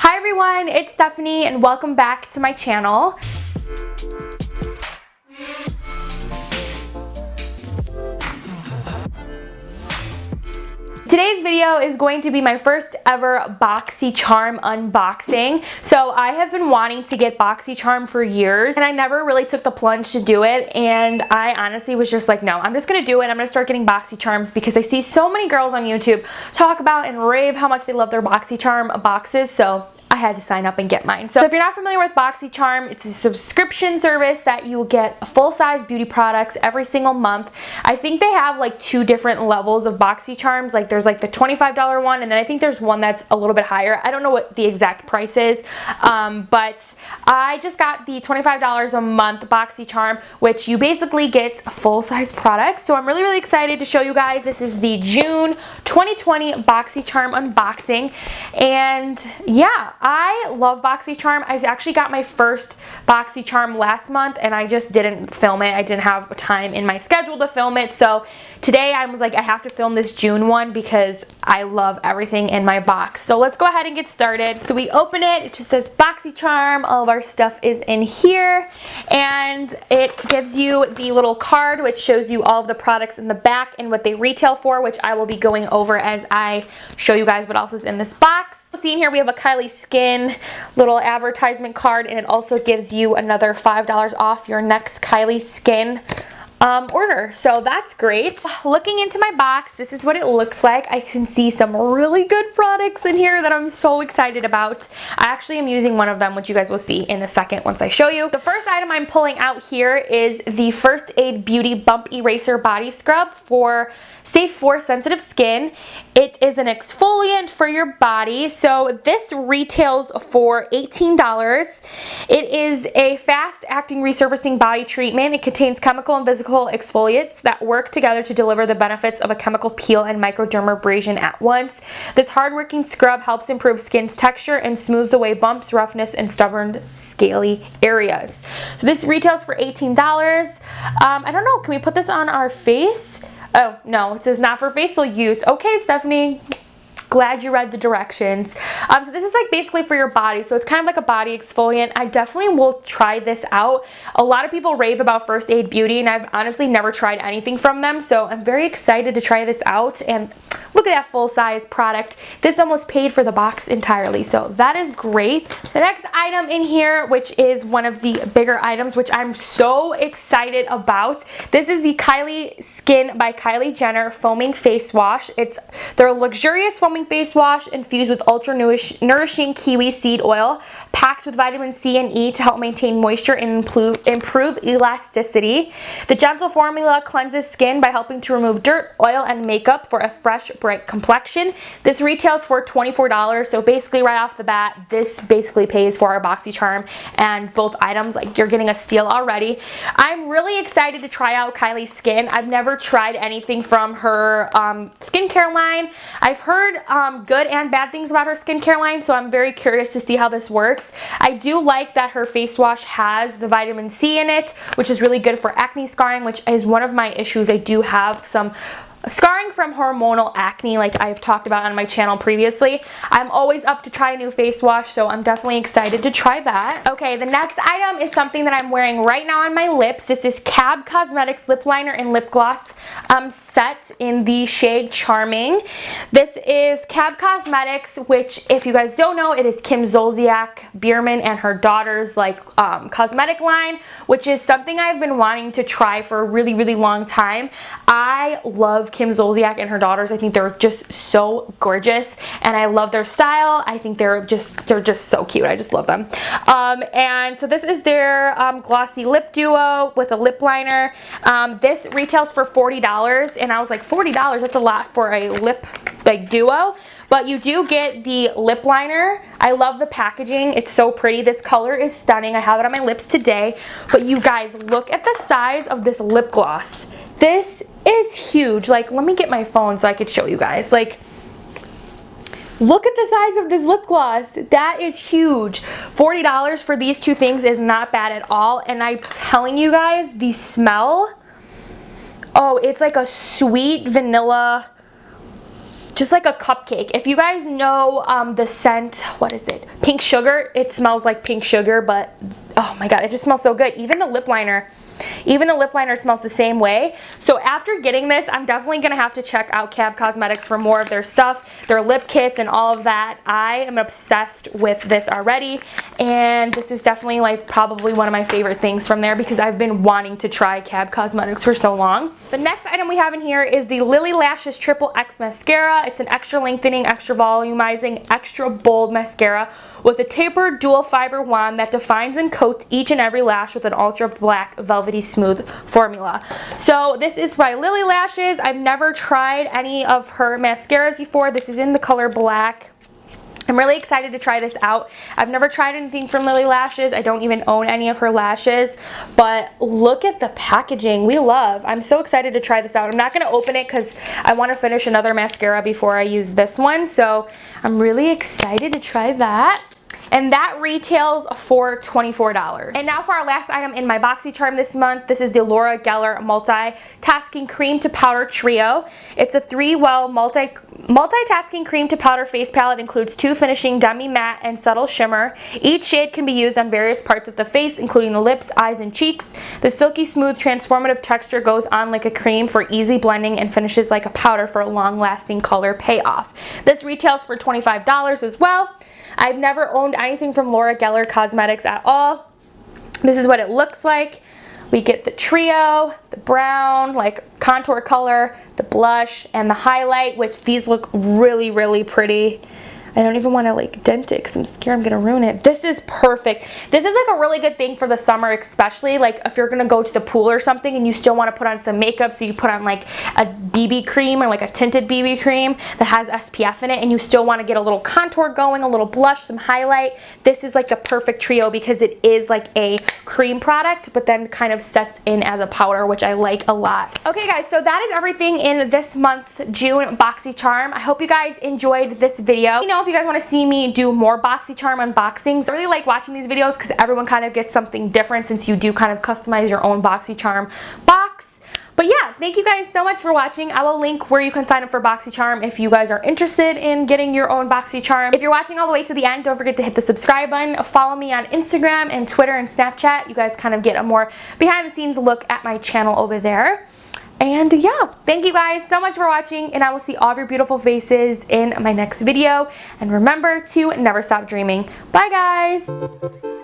Hi everyone, it's Stephanie and welcome back to my channel. Today's video is going to be my first ever Boxycharm unboxing. So I have been wanting to get Boxycharm for years and I never really took the plunge to do it, and I honestly was just like, no, I'm just gonna do it. I'm gonna start getting Boxycharms because I see so many girls on YouTube talk about and rave how much they love their Boxycharm boxes, so I had to sign up and get mine. So if you're not familiar with Boxycharm, it's a subscription service that you will get full-size beauty products every single month. I think they have like two different levels of Boxycharms. Like there's like the $25 one, and then I think there's one that's a little bit higher. I don't know what the exact price is, but I just got the $25 a month Boxycharm, which you basically get a full-size product. So I'm really excited to show you guys. This is the June 2020 Boxycharm unboxing, and yeah, I love Boxycharm. I actually got my first Boxycharm last month and I just didn't film it. I didn't have time in my schedule to film it. So today I was like, I have to film this June one because I love everything in my box. So let's go ahead and get started. So we open it. It just says Boxycharm. All of our stuff is in here. And it gives you the little card which shows you all of the products in the back and what they retail for, which I will be going over as I show you guys what else is in this box. See in here we have a Kylie Skin little advertisement card, and it also gives you another $5 off your next Kylie Skin order. So that's great. Looking into my box, this is what it looks like. I can see some really good products in here that I'm so excited about. I actually am using one of them, which you guys will see in a second once I show you. The first item I'm pulling out here is the First Aid Beauty Bump Eraser Body Scrub safe for sensitive skin. It is an exfoliant for your body. So this retails for $18. It is a fast-acting resurfacing body treatment. It contains chemical and physical exfoliates that work together to deliver the benefits of a chemical peel and microdermabrasion at once. This hard-working scrub helps improve skin's texture and smooths away bumps, roughness, and stubborn, scaly areas. So this retails for $18. I don't know, can we put this on our face? Oh, no, it says not for facial use. Okay, Stephanie, glad you read the directions. So this is like basically for your body. So it's kind of like a body exfoliant. I definitely will try this out. A lot of people rave about First Aid Beauty, and I've honestly never tried anything from them. So I'm very excited to try this out. And look at that full-size product. This almost paid for the box entirely, so that is great. The next item in here, which is one of the bigger items, which I'm so excited about. This is the Kylie Skin by Kylie Jenner Foaming Face Wash. It's their luxurious foaming face wash infused with ultra nourishing kiwi seed oil, packed with vitamin C and E to help maintain moisture and improve elasticity. The gentle formula cleanses skin by helping to remove dirt, oil, and makeup for a fresh, bright complexion. This retails for $24, so basically right off the bat, this basically pays for our Boxycharm, and both items, like, you're getting a steal already. I'm really excited to try out Kylie Skin. I've never tried anything from her skincare line. I've heard good and bad things about her skincare line, so I'm very curious to see how this works. I do like that her face wash has the vitamin C in it, which is really good for acne scarring, which is one of my issues. I do have some scarring from hormonal acne, like I've talked about on my channel previously. I'm always up to try a new face wash, so I'm definitely excited to try that. Okay, the next item is something that I'm wearing right now on my lips. This is Cab Cosmetics lip liner and lip gloss set in the shade Charming. This is Cab Cosmetics, which, if you guys don't know, it is Kim Zolciak Biermann and her daughter's cosmetic line, which is something I've been wanting to try for a really long time. I love Kim Zolciak and her daughters. I think they're just so gorgeous, and I love their style. I think they're just so cute. I just love them. And so this is their glossy lip duo with a lip liner. This retails for $40, and I was like, $40? That's a lot for a lip duo. But you do get the lip liner. I love the packaging. It's so pretty. This color is stunning. I have it on my lips today. But you guys, look at the size of this lip gloss. This is huge. Like, let me get my phone so I could show you guys. Like, look at the size of this lip gloss. That is huge. $40 for these two things is not bad at all. And I'm telling you guys, the smell, oh, it's like a sweet vanilla just like a cupcake. If you guys know the scent, what is it? Pink sugar. It smells like pink sugar, but oh my god, it just smells so good. Even the lip liner smells the same way. So after getting this, I'm definitely gonna have to check out Cab Cosmetics for more of their stuff, their lip kits and all of that. I am obsessed with this already, and this is definitely like probably one of my favorite things from there because I've been wanting to try Cab Cosmetics for so long. The next item we have in here is the Lily Lashes Triple X Mascara. It's an extra lengthening, extra volumizing, extra bold mascara with a tapered dual fiber wand that defines and coats each and every lash with an ultra black velvety smooth formula. So this is by Lily Lashes. I've never tried any of her mascaras before. This is in the color black. I'm really excited to try this out. I've never tried anything from Lily Lashes. I don't even own any of her lashes, but look at the packaging. We love. I'm so excited to try this out. I'm not going to open it because I want to finish another mascara before I use this one, so I'm really excited to try that. And that retails for $24. And now for our last item in my Boxycharm this month. This is the Laura Geller Multitasking Cream to Powder Trio. It's a 3-well multitasking cream to powder face palette. Includes 2 finishing demi matte and subtle shimmer. Each shade can be used on various parts of the face, including the lips, eyes, and cheeks. The silky smooth transformative texture goes on like a cream for easy blending and finishes like a powder for a long-lasting color payoff. This retails for $25 as well. I've never owned anything from Laura Geller Cosmetics at all. This is what it looks like. We get the trio, the brown, like contour color, the blush, and the highlight, which these look really, really pretty. I don't even want to like dent it because I'm scared I'm going to ruin it. This is perfect. This is like a really good thing for the summer, especially like if you're going to go to the pool or something and you still want to put on some makeup, so you put on like a BB cream or like a tinted BB cream that has SPF in it, and you still want to get a little contour going, a little blush, some highlight. This is like the perfect trio because it is like a cream product but then kind of sets in as a powder, which I like a lot. Okay guys, so that is everything in this month's June Boxycharm. I hope you guys enjoyed this video. You know, if you guys want to see me do more Boxycharm unboxings, I really like watching these videos because everyone kind of gets something different since you do kind of customize your own Boxycharm box. But yeah, thank you guys so much for watching. I will link where you can sign up for Boxycharm if you guys are interested in getting your own Boxycharm. If you're watching all the way to the end, don't forget to hit the subscribe button. Follow me on Instagram and Twitter and Snapchat. You guys kind of get a more behind the scenes look at my channel over there. And yeah, thank you guys so much for watching, and I will see all of your beautiful faces in my next video. And remember to never stop dreaming. Bye guys!